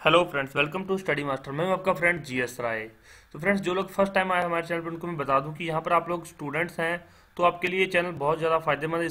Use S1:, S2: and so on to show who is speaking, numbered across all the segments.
S1: Hello friends, welcome to Study Master. मैं हूं आपका फ्रेंड जीएस राय। तो फ्रेंड्स, जो लोग फर्स्ट टाइम आए हमारे चैनल पर उनको मैं बता दूं कि यहाँ पर आप लोग स्टूडेंट्स हैं तो आपके लिए ये चैनल बहुत ज़्यादा फायदेमंद है।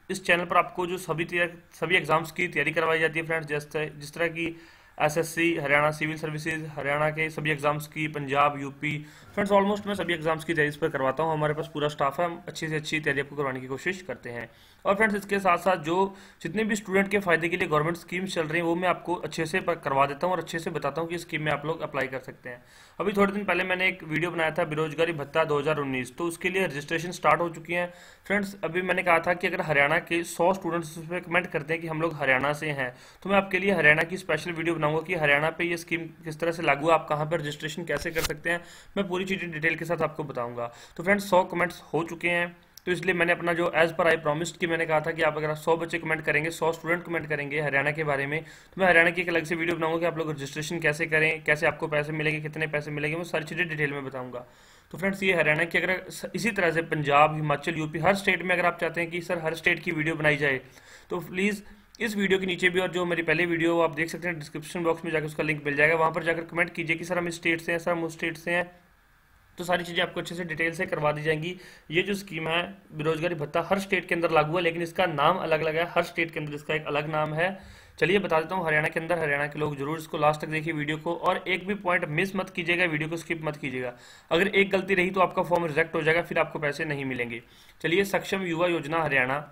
S1: इस चैनल पर आपको जो सभी एग्जाम्स की तैयारी करवाई जाती है फ्रेंड्स, जिस तरह की SSC, Haryana civil services, Haryana के सभी एग्जाम्स की, पंजाब, यूपी, फ्रेंड्स ऑलमोस्ट मैं सभी एग्जाम्स की तैयारी इस पर करवाता हूँ। हमारे पास पूरा स्टाफ है, हम अच्छी से अच्छी तैयारी आपको करवाने की कोशिश करते हैं। और फ्रेंड्स, इसके साथ साथ जो जितने भी स्टूडेंट के फायदे के लिए गवर्नमेंट स्कीम्स चल रही हैं वो मैं आपको अच्छे से करवा देता हूँ और अच्छे से बताता हूँ कि स्कीम में आप लोग अप्लाई कर सकते हैं। अभी थोड़े दिन पहले मैंने एक वीडियो बनाया था बेरोजगारी भत्ता 2019, तो उसके लिए रजिस्ट्रेशन स्टार्ट हो चुकी है फ्रेंड्स। अभी मैंने कहा था कि अगर हरियाणा के 100 स्टूडेंट्स उसमें कमेंट करते हैं कि हम लोग हरियाणा से हैं, तो मैं आपके लिए हरियाणा की स्पेशल वीडियो बनाऊंगा कि हरियाणा पे ये स्कीम किस तरह से लागू है, आप कहाँ पर रजिस्ट्रेशन कैसे कर सकते हैं, मैं पूरी चीज़ें डिटेल के साथ आपको बताऊंगा। तो फ्रेंड्स, 100 कमेंट्स हो चुके हैं, तो इसलिए मैंने अपना जो एज पर आई प्रॉमिस्ड कि मैंने कहा था कि आप अगर 100 बच्चे कमेंट करेंगे, 100 स्टूडेंट कमेंट करेंगे हरियाणा के बारे में, तो मैं हरियाणा की एक अलग से वीडियो बनाऊंगा कि आप लोग रजिस्ट्रेशन कैसे करें, कैसे आपको पैसे मिलेंगे, कितने पैसे मिलेंगे, वो सारी चीज़ें डिटेल में बताऊंगा। तो फ्रेंड्स, ये हरियाणा की, अगर इसी तरह से पंजाब, हिमाचल, यूपी, हर स्टेट में अगर आप चाहते हैं कि सर हर स्टेट की वीडियो बनाई जाए, तो प्लीज़ इस वीडियो के नीचे भी, और जो मेरी पहले वीडियो आप देख सकते हैं डिस्क्रिप्शन बॉक्स में जाकर उसका लिंक मिल जाएगा, वहाँ पर जाकर कमेंट कीजिए कि सर हम इस स्टेट से हैं, सर हम उस स्टेट से हैं। तो सारी चीज़ें आपको अच्छे से डिटेल से करवा दी जाएंगी। ये जो स्कीम है बेरोजगारी भत्ता, हर स्टेट के अंदर लागू है, लेकिन इसका नाम अलग अलग है, हर स्टेट के अंदर इसका एक अलग नाम है। चलिए बता देता हूँ हरियाणा के अंदर। हरियाणा के लोग जरूर इसको लास्ट तक देखिए वीडियो को, और एक भी पॉइंट मिस मत कीजिएगा, वीडियो को स्किप मत कीजिएगा। अगर एक गलती रही तो आपका फॉर्म रिजेक्ट हो जाएगा, फिर आपको पैसे नहीं मिलेंगे। चलिए, सक्षम युवा योजना हरियाणा,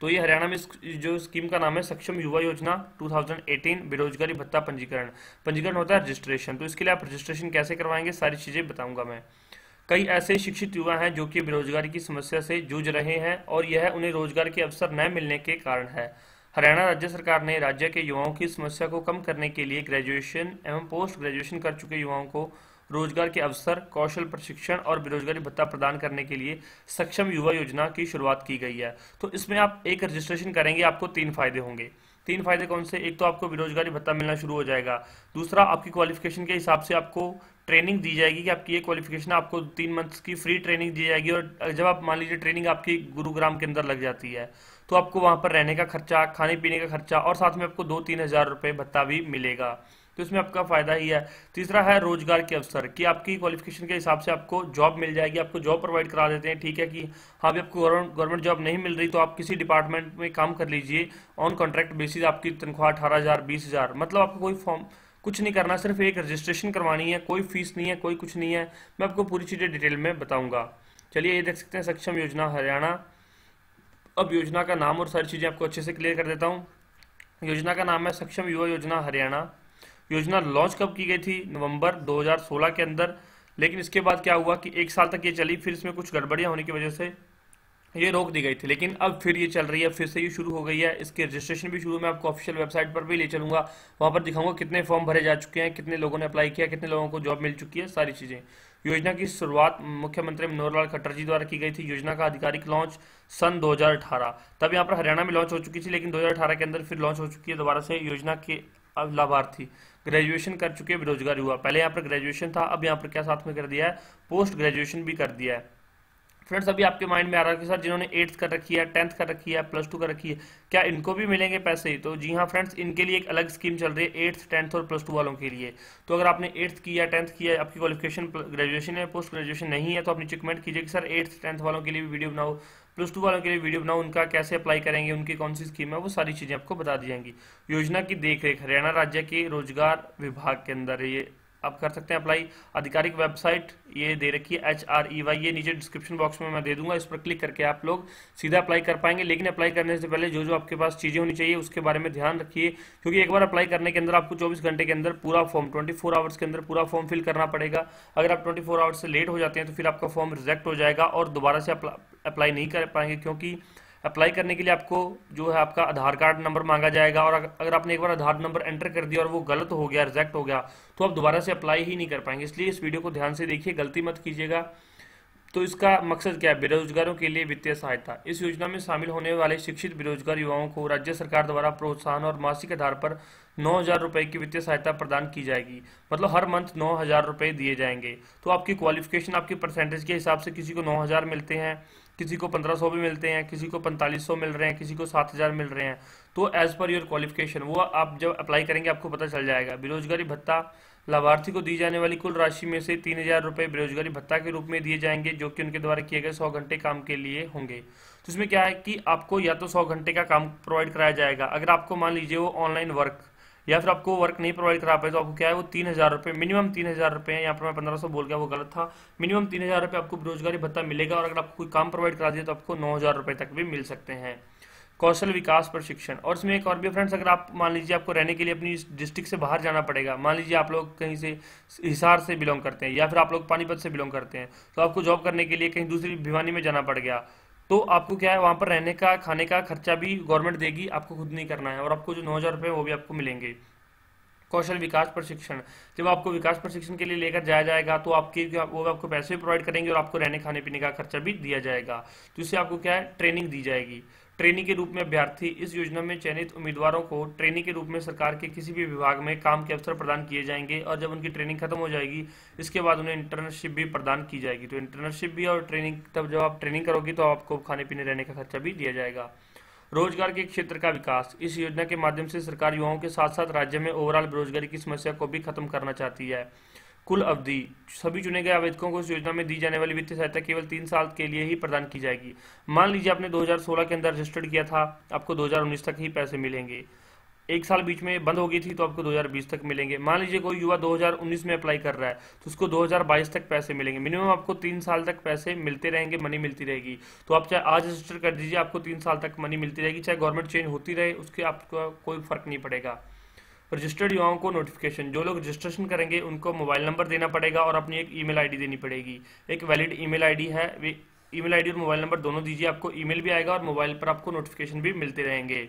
S1: तो ये हरियाणा में जो स्कीम का नाम है सक्षम युवा योजना 2018 बेरोजगारी भत्ता पंजीकरण। पंजीकरण होता है रजिस्ट्रेशन, तो इसके लिए आप रजिस्ट्रेशन कैसे करवाएंगे सारी चीज़ें बताऊंगा मैं। कई ऐसे शिक्षित युवा हैं जो कि बेरोजगारी की समस्या से जूझ रहे हैं और यह उन्हें रोजगार के अवसर न मिलने के कारण है। हरियाणा राज्य सरकार ने राज्य के युवाओं की समस्या को कम करने के लिए ग्रेजुएशन एवं पोस्ट ग्रेजुएशन कर चुके युवाओं को रोजगार के अवसर, कौशल प्रशिक्षण और बेरोजगारी भत्ता प्रदान करने के लिए सक्षम युवा योजना की शुरुआत की गई है। तो इसमें आप एक रजिस्ट्रेशन करेंगे, आपको 3 फायदे होंगे। 3 फायदे कौन से? एक तो आपको बेरोजगारी भत्ता मिलना शुरू हो जाएगा। दूसरा, आपकी क्वालिफिकेशन के हिसाब से आपको ट्रेनिंग दी जाएगी कि आपकी ये क्वालिफिकेशन है, आपको 3 मंथ्स की फ्री ट्रेनिंग दी जाएगी। और जब आप मान लीजिए ट्रेनिंग आपकी गुरुग्राम के अंदर लग जाती है, तो आपको वहाँ पर रहने का खर्चा, खाने पीने का खर्चा, और साथ में आपको 2-3 हज़ार रुपये भत्ता भी मिलेगा। तो इसमें आपका फायदा ही है। तीसरा है रोजगार के अवसर, कि आपकी क्वालिफिकेशन के हिसाब से आपको जॉब मिल जाएगी, आपको जॉब प्रोवाइड करा देते हैं। ठीक है कि हाँ भी आपको गवर्नमेंट जॉब नहीं मिल रही तो आप किसी डिपार्टमेंट में काम कर लीजिए, ऑन कॉन्ट्रैक्ट बेसिस आपकी तनख्वाह 18,000, 20,000, मतलब आपको कोई फॉर्म कुछ नहीं करना, सिर्फ एक रजिस्ट्रेशन करवानी है, कोई फीस नहीं है, कोई कुछ नहीं है। मैं आपको पूरी चीज़ें डिटेल में बताऊंगा। चलिए, ये देख सकते हैं सक्षम योजना हरियाणा। अब योजना का नाम और सारी चीज़ें आपको अच्छे से क्लियर कर देता हूँ। योजना का नाम है सक्षम युवा योजना हरियाणा। योजना लॉन्च कब की गई थी? नवंबर 2016 के अंदर। लेकिन इसके बाद क्या हुआ कि 1 साल तक ये चली, फिर इसमें कुछ गड़बड़ियां होने की वजह से ये रोक दी गई थी, लेकिन अब फिर ये चल रही है, फिर से ये शुरू हो गई है। इसके रजिस्ट्रेशन भी शुरू, मैं आपको ऑफिशियल वेबसाइट पर भी ले चलूंगा, वहां पर दिखाऊंगा कितने फॉर्म भरे जा चुके हैं, कितने लोगों ने अप्लाई किया, कितने लोगों को जॉब मिल चुकी है, सारी चीज़ें। योजना की शुरुआत मुख्यमंत्री मनोहर लाल खट्टर जी द्वारा की गई थी। योजना का आधिकारिक लॉन्च सन 2018, तब यहाँ पर हरियाणा में लॉन्च हो चुकी थी, लेकिन 2018 के अंदर फिर लॉन्च हो चुकी है दोबारा से। योजना के अब लाभार्थी ग्रेजुएशन कर चुके बेरोजगार युवा, पहले यहाँ पर ग्रेजुएशन था, अब यहाँ पर क्या साथ में कर दिया है, पोस्ट ग्रेजुएशन भी कर दिया है। फ्रेंड्स, अभी आपके माइंड में आ रहा है कि सर जिन्होंने 8th कर रखी है, 10th कर रखी है, +2 कर रखी है, क्या इनको भी मिलेंगे पैसे? तो जी हाँ फ्रेंड्स, इनके लिए एक अलग स्कीम चल रही है 8th, 10th और +2 वालों के लिए। तो अगर आपने 8th किया, 10th किया, आपकी क्वालिफिकेशन ग्रेजुएशन है, पोस्ट ग्रेजुएशन नहीं है, तो आप नीचे कमेंट कीजिए कि सर 8th, 10th वालों के लिए भी वीडियो बनाओ, +2 वालों के लिए वीडियो बनाओ, उनका कैसे अप्लाई करेंगे, उनकी कौन सी स्कीम है, वो सारी चीज़ें आपको बता दी जाएंगी। योजना की देखरेख हरियाणा राज्य के रोजगार विभाग के अंदर है, ये आप कर सकते हैं अप्लाई। आधिकारिक वेबसाइट ये दे रखी है HREY, ये नीचे डिस्क्रिप्शन बॉक्स में मैं दे दूंगा, इस पर क्लिक करके आप लोग सीधा अप्लाई कर पाएंगे। लेकिन अप्लाई करने से पहले जो जो आपके पास चीज़ें होनी चाहिए उसके बारे में ध्यान रखिए, क्योंकि एक बार अप्लाई करने के अंदर आपको 24 घंटे के अंदर पूरा फॉर्म, 24 आवर्स के अंदर पूरा फॉर्म फिल करना पड़ेगा। अगर आप 24 आवर्स से लेट हो जाते हैं तो फिर आपका फॉर्म रिजेक्ट हो जाएगा और दोबारा से अप्लाई नहीं कर पाएंगे, क्योंकि अप्लाई करने के लिए आपको जो है आपका आधार कार्ड नंबर मांगा जाएगा, और अगर आपने एक बार आधार नंबर एंटर कर दिया और वो गलत हो गया, रिजेक्ट हो गया, तो आप दोबारा से अप्लाई ही नहीं कर पाएंगे। इसलिए इस वीडियो को ध्यान से देखिए, गलती मत कीजिएगा। तो इसका मकसद क्या है? बेरोजगारों के लिए वित्तीय सहायता। इस योजना में शामिल होने वाले शिक्षित बेरोजगार युवाओं को राज्य सरकार द्वारा प्रोत्साहन और मासिक आधार पर 9,000 रुपए की वित्तीय सहायता प्रदान की जाएगी, मतलब हर मंथ 9,000 रुपए दिए जाएंगे। तो आपकी क्वालिफिकेशन, आपकी परसेंटेज के हिसाब से किसी को 9,000 मिलते हैं, किसी को 1500 भी मिलते हैं, किसी को 4500 मिल रहे हैं, किसी को 7000 मिल रहे हैं। तो एज पर योर क्वालिफिकेशन वो आप जब अप्लाई करेंगे आपको पता चल जाएगा। बेरोजगारी भत्ता लाभार्थी को दी जाने वाली कुल राशि में से 3000 रुपये बेरोजगारी भत्ता के रूप में दिए जाएंगे, जो कि उनके द्वारा किए गए 100 घंटे काम के लिए होंगे। तो इसमें क्या है कि आपको या तो 100 घंटे का काम प्रोवाइड कराया जाएगा, अगर आपको मान लीजिए वो ऑनलाइन वर्क या फिर आपको वर्क नहीं प्रोवाइड करा पाए तो आपको क्या है वो 3000 रुपये, मिनिमम 3000 रुपये, यहाँ पर मैं 1500 बोल गया वो गलत था, मिनिमम 3000 रुपये आपको बेरोजगारी भत्ता मिलेगा। और अगर आपको कोई काम प्रोवाइड करा दिया तो आपको 9000 रुपये तक भी मिल सकते हैं। कौशल विकास प्रशिक्षण, और इसमें एक और भी फ्रेंड्स, अगर आप मान लीजिए आपको रहने के लिए अपनी डिस्ट्रिक्ट से बाहर जाना पड़ेगा, मान लीजिए आप लोग कहीं से हिसार से बिलोंग करते हैं या फिर आप लोग पानीपत से बिलोंग करते हैं, तो आपको जॉब करने के लिए कहीं दूसरी भिवानी में जाना पड़ गया, तो आपको क्या है वहाँ पर रहने का खाने का खर्चा भी गवर्नमेंट देगी, आपको खुद नहीं करना है, और आपको जो 9000 रुपये वो भी आपको मिलेंगे। कौशल विकास प्रशिक्षण, जब आपको विकास प्रशिक्षण के लिए लेकर जाया जाएगा तो आपके वो आपको पैसे प्रोवाइड करेंगे और आपको रहने खाने पीने का खर्चा भी दिया जाएगा। तो इससे आपको क्या है ट्रेनिंग दी जाएगी। ट्रेनी के रूप में अभ्यर्थी, इस योजना में चयनित उम्मीदवारों को ट्रेनी के रूप में सरकार के किसी भी विभाग में काम के अवसर प्रदान किए जाएंगे, और जब उनकी ट्रेनिंग खत्म हो जाएगी इसके बाद उन्हें इंटर्नशिप भी प्रदान की जाएगी। तो इंटर्नशिप भी और ट्रेनिंग, तब जब आप ट्रेनिंग करोगे तो आपको खाने पीने रहने का खर्चा भी दिया जाएगा। रोजगार के क्षेत्र का विकास, इस योजना के माध्यम से सरकार युवाओं के साथ साथ राज्य में ओवरऑल बेरोजगारी की समस्या को भी खत्म करना चाहती है। कुल अवधि, सभी चुने गए आवेदकों को इस योजना में दी जाने वाली वित्तीय सहायता केवल 3 साल के लिए ही प्रदान की जाएगी। मान लीजिए आपने 2016 के अंदर रजिस्टर्ड किया था, आपको 2019 तक ही पैसे मिलेंगे। एक साल बीच में बंद हो गई थी तो आपको 2020 तक मिलेंगे। मान लीजिए कोई युवा 2019 में अप्लाई कर रहा है तो उसको 2022 तक पैसे मिलेंगे। मिनिमम आपको 3 साल तक पैसे मिलते रहेंगे, मनी मिलती रहेगी। तो आप चाहे आज रजिस्टर कर दीजिए, आपको 3 साल तक मनी मिलती रहेगी, चाहे गवर्नमेंट चेंज होती रहे उसके आपको कोई फर्क नहीं पड़ेगा। रजिस्टर्ड युवाओं को नोटिफिकेशन, जो लोग रजिस्ट्रेशन करेंगे उनको मोबाइल नंबर देना पड़ेगा और अपनी एक ईमेल आईडी देनी पड़ेगी। एक वैलिड ईमेल आईडी है, वे ईमेल आईडी और मोबाइल नंबर दोनों दीजिए, आपको ईमेल भी आएगा और मोबाइल पर आपको नोटिफिकेशन भी मिलते रहेंगे।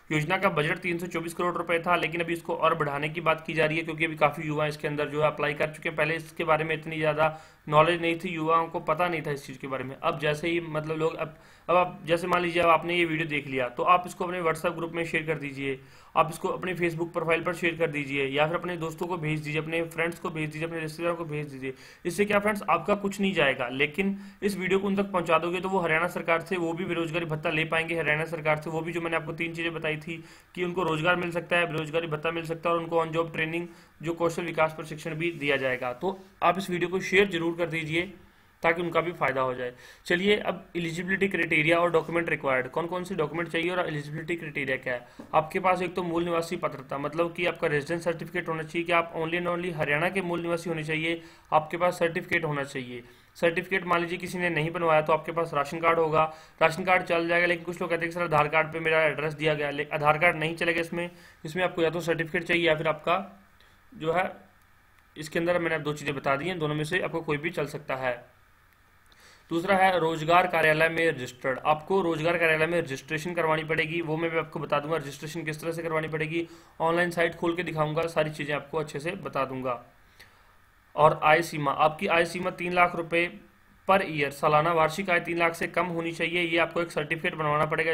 S1: योजना का बजट 324 करोड़ रुपए था, लेकिन अभी इसको और बढ़ाने की बात की जा रही है, क्योंकि अभी काफ़ी युवा इसके अंदर जो है अप्लाई कर चुके हैं। पहले इसके बारे में इतनी ज़्यादा नॉलेज नहीं थी, युवाओं को पता नहीं था इस चीज़ के बारे में। अब जैसे ही मतलब लोग अब आप जैसे मान लीजिए अब आपने ये वीडियो देख लिया तो आप इसको अपने व्हाट्सएप ग्रुप में शेयर कर दीजिए, आप इसको अपने फेसबुक प्रोफाइल पर शेयर कर दीजिए, या फिर अपने दोस्तों को भेज दीजिए, अपने फ्रेंड्स को भेज दीजिए, अपने रिश्तेदारों को भेज दीजिए। इससे क्या फ्रेंड्स, आपका कुछ नहीं जाएगा, लेकिन इस वीडियो को उन तक पहुंचा दोगे तो वो हरियाणा सरकार से वो भी बेरोजगारी भत्ता ले पाएंगे। हरियाणा सरकार से वो भी, जो मैंने आपको 3 चीज़ें बताई थी कि उनको रोजगार मिल सकता है, बेरोजगारी भत्ता मिल सकता है, और उनको ऑन जॉब ट्रेनिंग जो कौशल विकास प्रशिक्षण भी दिया जाएगा। तो आप इस वीडियो को शेयर जरूर कर दीजिए ताकि उनका भी फायदा हो जाए। चलिए अब एलिजिबिलिटी क्राइटेरिया और डॉक्यूमेंट रिक्वायर्ड, कौन कौन सी डॉक्यूमेंट चाहिए और एलिजिबिलिटी क्राइटेरिया क्या है। आपके पास एक तो मूल निवासी पात्रता, मतलब कि आपका रेजिडेंस सर्टिफिकेट होना चाहिए कि आप ओनली एंड ओनली हरियाणा के मूल निवासी होने चाहिए। आपके पास सर्टिफिकेट होना चाहिए। सर्टिफिकेट मान लीजिए किसी ने नहीं बनवाया तो आपके पास राशन कार्ड होगा, राशन कार्ड चल जाएगा, लेकिन कुछ लोग कहते हैं कि सर आधार कार्ड पे मेरा एड्रेस दिया गया, लेकिन आधार कार्ड नहीं चलेगा इसमें। इसमें आपको या तो सर्टिफिकेट चाहिए या फिर आपका जो है, इसके अंदर मैंने 2 चीज़ें बता दी हैं, दोनों में से आपको कोई भी चल सकता है। दूसरा है रोजगार कार्यालय में रजिस्टर्ड, आपको रोजगार कार्यालय में रजिस्ट्रेशन करवानी पड़ेगी। वो मैं भी आपको बता दूंगा रजिस्ट्रेशन किस तरह से करवानी पड़ेगी, ऑनलाइन साइट खोल के दिखाऊंगा, सारी चीज़ें आपको अच्छे से बता दूंगा। और आय सीमा, आपकी आय सीमा 3 लाख रुपए पर ईयर, सालाना वार्षिक आय 3 लाख से कम होनी चाहिए। ये आपको एक सर्टिफिकेट बनवाना पड़ेगा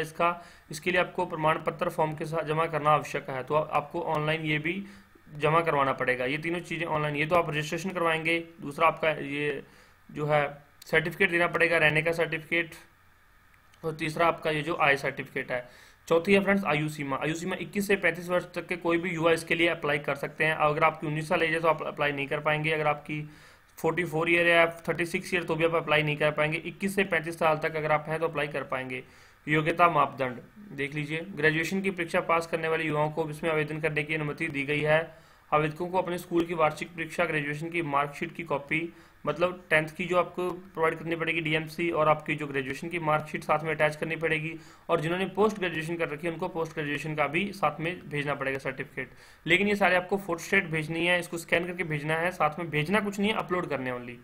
S1: इसके लिए आपको प्रमाण पत्र फॉर्म के साथ जमा करना आवश्यक है, तो आपको ऑनलाइन ये भी जमा करवाना पड़ेगा। ये तीनों चीज़ें ऑनलाइन, ये तो आप रजिस्ट्रेशन करवाएंगे। दूसरा आपका ये जो है सर्टिफिकेट देना पड़ेगा, रहने का सर्टिफिकेट, और तीसरा आपका ये जो आय सर्टिफिकेट है। चौथी है फ्रेंड्स आयु सीमा, आयु सीमा 21 से 35 वर्ष तक के कोई भी युवा इसके लिए अप्लाई कर सकते हैं। अगर आपकी 19 साल एज है तो आप अप्लाई नहीं कर पाएंगे। अगर आपकी 44 ईयर या 36 ईयर तो भी आप अप्लाई नहीं कर पाएंगे। 21 से 35 साल तक अगर आप हैं तो अप्लाई कर पाएंगे। योग्यता मापदंड देख लीजिए, ग्रेजुएशन की परीक्षा पास करने वाले युवाओं को इसमें आवेदन करने की अनुमति दी गई है। आवेदकों को अपने स्कूल की वार्षिक परीक्षा, ग्रेजुएशन की मार्कशीट की कॉपी, मतलब 10th की जो आपको प्रोवाइड करनी पड़ेगी डीएमसी, और आपकी जो ग्रेजुएशन की मार्कशीट साथ में अटैच करनी पड़ेगी। और जिन्होंने पोस्ट ग्रेजुएशन कर रखी है उनको पोस्ट ग्रेजुएशन का भी साथ में भेजना पड़ेगा सर्टिफिकेट। लेकिन ये सारे आपको फोटोस्टेट भेजनी है, इसको स्कैन करके भेजना है, साथ में भेजना कुछ नहीं है, अपलोड करने ओनली।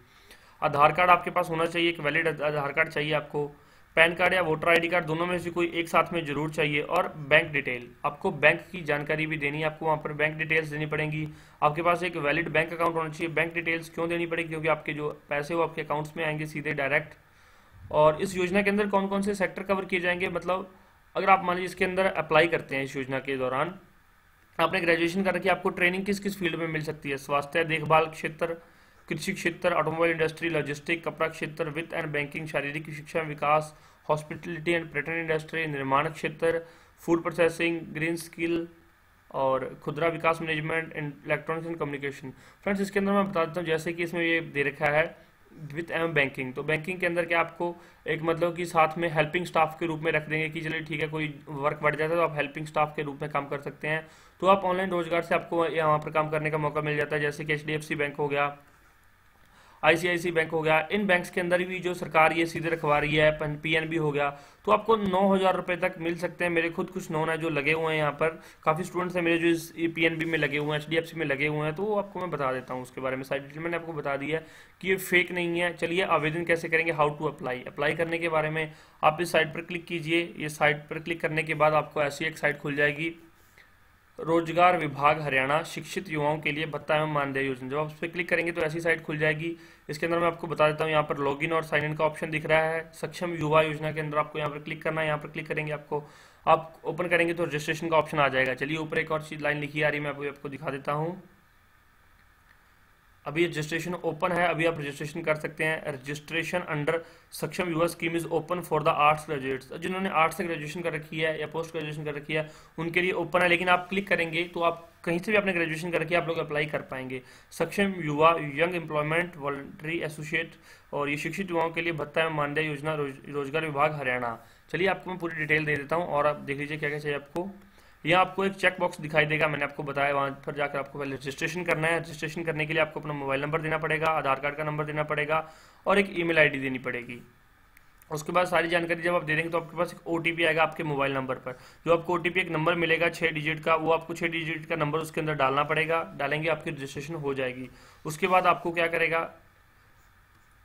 S1: आधार कार्ड आपके पास होना चाहिए, एक वैलिड आधार कार्ड चाहिए आपको। पैन कार्ड या वोटर आईडी कार्ड, दोनों में से कोई एक साथ में जरूर चाहिए। और बैंक डिटेल, आपको बैंक की जानकारी भी देनी है, आपको वहाँ पर बैंक डिटेल्स देनी पड़ेंगी। आपके पास एक वैलिड बैंक अकाउंट होना चाहिए। बैंक डिटेल्स क्यों देनी पड़ेगी, क्योंकि आपके जो पैसे वो आपके अकाउंट्स में आएंगे सीधे डायरेक्ट। और इस योजना के अंदर कौन कौन से सेक्टर कवर किए जाएंगे, मतलब अगर आप मान लीजिए इसके अंदर अप्लाई करते हैं, इस योजना के दौरान आपने ग्रेजुएशन कर रखी है, आपको ट्रेनिंग किस किस फील्ड में मिल सकती है। स्वास्थ्य देखभाल क्षेत्र, कृषि क्षेत्र, ऑटोमोबाइल इंडस्ट्री, लॉजिस्टिक, कपड़ा क्षेत्र, वित्त एंड बैंकिंग, शारीरिक शिक्षा विकास, हॉस्पिटलिटी एंड पर्यटन इंडस्ट्री, निर्माण क्षेत्र, फूड प्रोसेसिंग, ग्रीन स्किल और खुदरा विकास management, electronics and communication. Friends इसके अंदर मैं बता देता हूँ, जैसे कि इसमें ये दे रखा है वित्त एवं बैंकिंग, तो बैंकिंग के अंदर क्या आपको एक मतलब कि साथ में हेल्पिंग स्टाफ के रूप में रख देंगे कि चलिए ठीक है, कोई वर्क बढ़ जाता है तो आप हेल्पिंग स्टाफ के रूप में काम कर सकते हैं। तो आप ऑनलाइन रोजगार से आपको यहाँ पर काम करने का मौका मिल जाता है, जैसे कि एचडीएफसी बैंक हो गया, आईसीआईसी बैंक हो गया। इन बैंक्स के अंदर भी जो सरकार ये सीधे रखवा रही है, पीएनबी हो गया, तो आपको 9,000 रुपए तक मिल सकते हैं। मेरे खुद कुछ नोन है जो लगे हुए हैं यहाँ पर, काफ़ी स्टूडेंट्स हैं मेरे जो इस पीएनबी में लगे हुए हैं, एचडीएफसी में लगे हुए हैं, तो वो आपको मैं बता देता हूँ उसके बारे में। सारी डिटेल मैंने आपको बता दी है कि ये फेक नहीं है। चलिए आवेदन कैसे करेंगे, हाउ टू अप्लाई। अप्लाई करने के बारे में आप इस साइट पर क्लिक कीजिए। ये साइट पर क्लिक करने के बाद आपको ऐसी एक साइट खुल जाएगी, रोजगार विभाग हरियाणा शिक्षित युवाओं के लिए भत्ता एवं मानदेय योजना। जब आप उस पर क्लिक करेंगे तो ऐसी साइट खुल जाएगी। इसके अंदर मैं आपको बता देता हूँ, यहाँ पर लॉगिन और साइन इन का ऑप्शन दिख रहा है। सक्षम युवा योजना के अंदर आपको यहाँ पर क्लिक करना है। यहाँ पर क्लिक करेंगे, आप ओपन करेंगे तो रजिस्ट्रेशन का ऑप्शन आ जाएगा। चलिए ऊपर एक और चीज लाइन लिखी आ रही है, मैं आपको दिखा देता हूँ। अभी रजिस्ट्रेशन ओपन है, अभी आप रजिस्ट्रेशन कर सकते हैं। रजिस्ट्रेशन अंडर सक्षम युवा scheme is open for the arts graduates. जिन्होंने आर्ट्स से ग्रेजुएशन कर रखी है या पोस्ट ग्रेजुएशन कर रखी है उनके लिए ओपन है, लेकिन आप क्लिक करेंगे तो आप कहीं से भी अपने ग्रेजुएशन कर रखी है आप लोग अप्लाई कर पाएंगे। सक्षम युवा यंग एम्प्लॉयमेंट वॉलंटरी एसोसिएट, और ये शिक्षित युवाओं के लिए भत्ता एवं मानदेय योजना, रोजगार विभाग हरियाणा। चलिए आपको मैं पूरी डिटेल दे देता हूँ और आप देख लीजिए क्या क्या चाहिए आपको। यहाँ आपको एक चेक बॉक्स दिखाई देगा, मैंने आपको बताया, वहाँ पर जाकर आपको पहले रजिस्ट्रेशन करना है। रजिस्ट्रेशन करने के लिए आपको अपना मोबाइल नंबर देना पड़ेगा, आधार कार्ड का नंबर देना पड़ेगा और एक ईमेल आईडी देनी पड़ेगी। उसके बाद सारी जानकारी जब आप दे देंगे तो आपके पास एक ओटीपी आएगा आपके मोबाइल नंबर पर। जो आपको ओटीपी एक नंबर मिलेगा 6 डिजिट का, वो आपको 6 डिजिट का नंबर उसके अंदर डालना पड़ेगा। डालेंगे आपकी रजिस्ट्रेशन हो जाएगी। उसके बाद आपको क्या करेगा,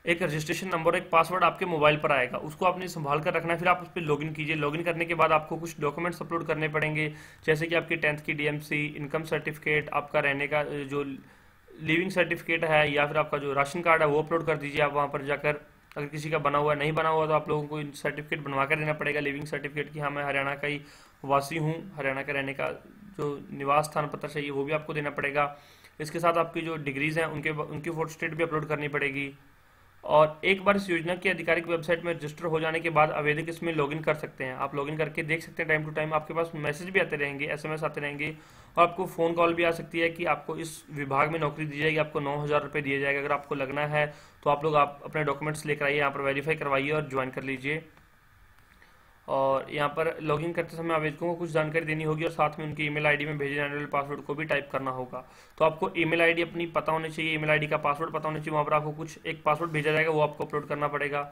S1: एक रजिस्ट्रेशन नंबर, एक पासवर्ड आपके मोबाइल पर आएगा, उसको आपने संभाल कर रखना है। फिर आप उस पर लॉगिन कीजिए। लॉगिन करने के बाद आपको कुछ डॉक्यूमेंट्स अपलोड करने पड़ेंगे, जैसे कि आपकी 10th की डीएमसी, इनकम सर्टिफिकेट, आपका रहने का जो लिविंग सर्टिफिकेट है, या फिर आपका जो राशन कार्ड है वो अपलोड कर दीजिए आप वहाँ पर जाकर। अगर किसी का बना हुआ नहीं बना हुआ तो आप लोगों को सर्टिफिकेट बनवा कर देना पड़ेगा, लिविंग सर्टिफिकेट की हाँ मैं हरियाणा का ही वासी हूँ, हरियाणा का रहने का जो निवास स्थान पत्र चाहिए वो भी आपको देना पड़ेगा। इसके साथ आपकी जो डिग्रीज हैं उनकी फोटो स्टेट भी अपलोड करनी पड़ेगी। और एक बार इस योजना की आधिकारिक वेबसाइट में रजिस्टर हो जाने के बाद आवेदक इसमें लॉगिन कर सकते हैं। आप लॉगिन करके देख सकते हैं, टाइम टू टाइम आपके पास मैसेज भी आते रहेंगे, एसएमएस आते रहेंगे, और आपको फ़ोन कॉल भी आ सकती है कि आपको इस विभाग में नौकरी दी जाएगी, आपको 9,000 रुपये दिए जाएगा। अगर आपको लगना है तो आप अपने डॉक्यूमेंट्स लेकर आइए, यहाँ पर वेरीफाई करवाइए और ज्वाइन कर लीजिए। और यहाँ पर लॉगिन करते समय आवेदकों को कुछ जानकारी देनी होगी और साथ में उनकी ईमेल आईडी में भेजे जाने वाले पासवर्ड को भी टाइप करना होगा। तो आपको ईमेल आईडी अपनी पता होनी चाहिए, ईमेल आईडी का पासवर्ड पता होना चाहिए। वहाँ पर आपको कुछ एक पासवर्ड भेजा जाएगा, वो आपको अपलोड करना पड़ेगा।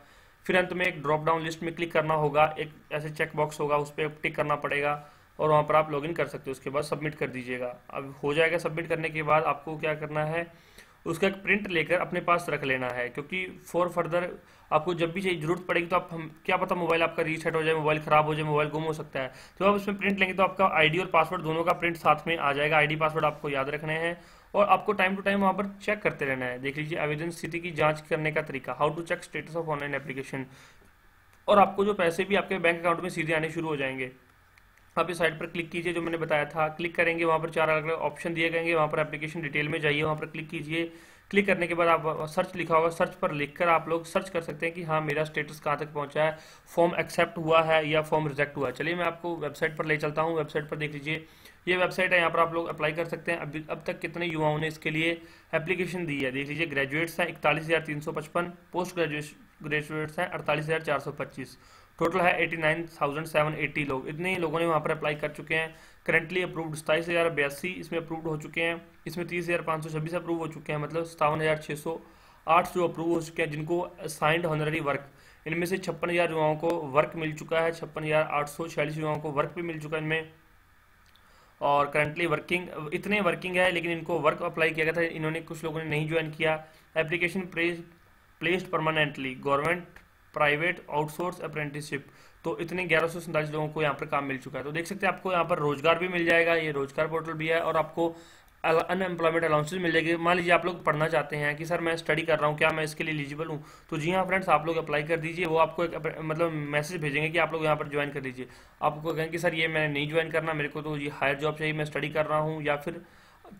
S1: फिर अंत में एक ड्रॉप डाउन लिस्ट में क्लिक करना होगा, एक ऐसे चेक बॉक्स होगा, उस पर टिक करना पड़ेगा और वहाँ पर आप लॉगिन कर सकते हो। उसके बाद सबमिट कर दीजिएगा। अब हो जाएगा। सबमिट करने के बाद आपको क्या करना है, उसका एक प्रिंट लेकर अपने पास रख लेना है, क्योंकि फॉर फर्दर आपको जब भी चाहिए जरूरत पड़ेगी तो आप क्या पता मोबाइल आपका रीसेट हो जाए, मोबाइल खराब हो जाए, मोबाइल गुम हो सकता है। तो आप उसमें प्रिंट लेंगे तो आपका आईडी और पासवर्ड दोनों का प्रिंट साथ में आ जाएगा। आईडी पासवर्ड आपको याद रखने हैं और आपको टाइम टू टाइम वहाँ पर चेक करते रहना है। देख लीजिए आवेदन स्थिति की जांच करने का तरीका, how to check status of online application. और आपको जो पैसे भी आपके बैंक अकाउंट में सीधे आने शुरू हो जाएंगे। आप इस साइट पर क्लिक कीजिए जो मैंने बताया था। क्लिक करेंगे, वहाँ पर 4 अलग अलग ऑप्शन दिए गए, वहाँ पर एप्लीकेशन डिटेल में जाइए, वहाँ पर क्लिक कीजिए। क्लिक करने के बाद आप सर्च लिखा होगा, सर्च पर लिखकर आप लोग सर्च कर सकते हैं कि हाँ मेरा स्टेटस कहाँ तक पहुँचा है, फॉर्म एक्सेप्ट हुआ है या फॉर्म रिजेक्ट हुआ है। चलिए मैं आपको वेबसाइट पर ले चलता हूँ। वेबसाइट पर देख लीजिए, ये वेबसाइट है, यहाँ पर आप लोग अप्लाई कर सकते हैं। अब तक कितने युवाओं ने इसके लिए एप्लीकेशन दी है देख लीजिए। ग्रेजुएट्स हैं 41,355, पोस्ट ग्रेजुएट्स हैं 48,425, टोटल है 89,780 लोग। इतने ही लोगों ने वहाँ पर अप्लाई कर चुके हैं। करंटली अप्रूव्ड 27,082 इसमें अप्रूव्ड हो चुके हैं। इसमें 30,526 अप्रूव हो चुके हैं, मतलब 57,608 जो अप्रूव हो चुके हैं, जिनको असाइंड ऑनररी वर्क। इनमें से 56,000 युवाओं को वर्क मिल चुका है, 56,846 युवाओं को वर्क भी मिल चुका है इनमें। और करंटली वर्किंग इतने वर्किंग है, लेकिन इनको वर्क अप्लाई किया गया था, इन्होंने कुछ लोगों ने नहीं ज्वाइन किया। Application placed permanently, government, private, outsource, apprenticeship. तो इतने 1147 लोगों को यहाँ पर काम मिल चुका है। तो देख सकते हैं आपको यहाँ पर रोजगार भी मिल जाएगा, ये रोजगार पोर्टल भी है, और आपको अनएम्प्लॉयमेंट अलाउंसेज मिल जाएगी। मान लीजिए आप लोग पढ़ना चाहते हैं कि सर मैं स्टडी कर रहा हूँ, क्या मैं इसके लिए एलिजिबल हूँ, तो जी हाँ फ्रेंड्स, आप लोग अप्लाई कर दीजिए। वो आपको एक मतलब मैसेज भेजेंगे कि आप लोग यहाँ पर ज्वाइन कर लीजिए। आपको कहेंगे कि सर ये मैंने नहीं ज्वाइन करना, मेरे को तो ये हायर जॉब चाहिए, मैं स्टडी कर रहा हूँ, या फिर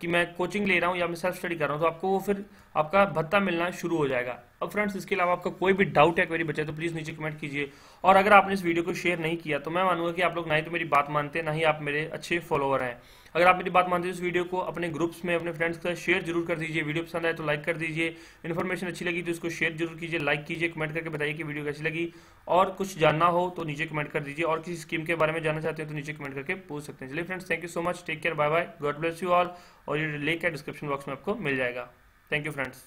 S1: कि मैं कोचिंग ले रहा हूँ या मैं सेल्फ स्टडी कर रहा हूँ, तो आपको वो फिर आपका भत्ता मिलना शुरू हो जाएगा। अब फ्रेंड्स, इसके अलावा आपका कोई भी डाउट या क्वेरी बचे तो प्लीज़ नीचे कमेंट कीजिए। और अगर आपने इस वीडियो को शेयर नहीं किया तो मैं मानूंगा कि आप लोग ना ही तो मेरी बात मानते हैं, ना ही आप मेरे अच्छे फॉलोअर हैं। अगर आप मेरी बात मानते हैं तो इस वीडियो को अपने ग्रुप्स में अपने फ्रेंड्स के साथ शेयर जरूर कर दीजिए। वीडियो पसंद आए तो लाइक कर दीजिए। इन्फॉर्मेशन अच्छी लगी तो इसको शेयर जरूर कीजिए, लाइक कीजिए, कमेंट करके बताइए कि वीडियो कैसी लगी। और कुछ जानना हो तो नीचे कमेंट कर दीजिए, और किसी स्कीम के बारे में जानना चाहते हैं तो नीचे कमेंट करके पूछ सकते हैं। चलिए friends, thank you so much, take care, bye bye, God bless you all. और ये लिंक है डिस्क्रिप्शन बॉक्स में आपको मिल जाएगा। Thank you friends.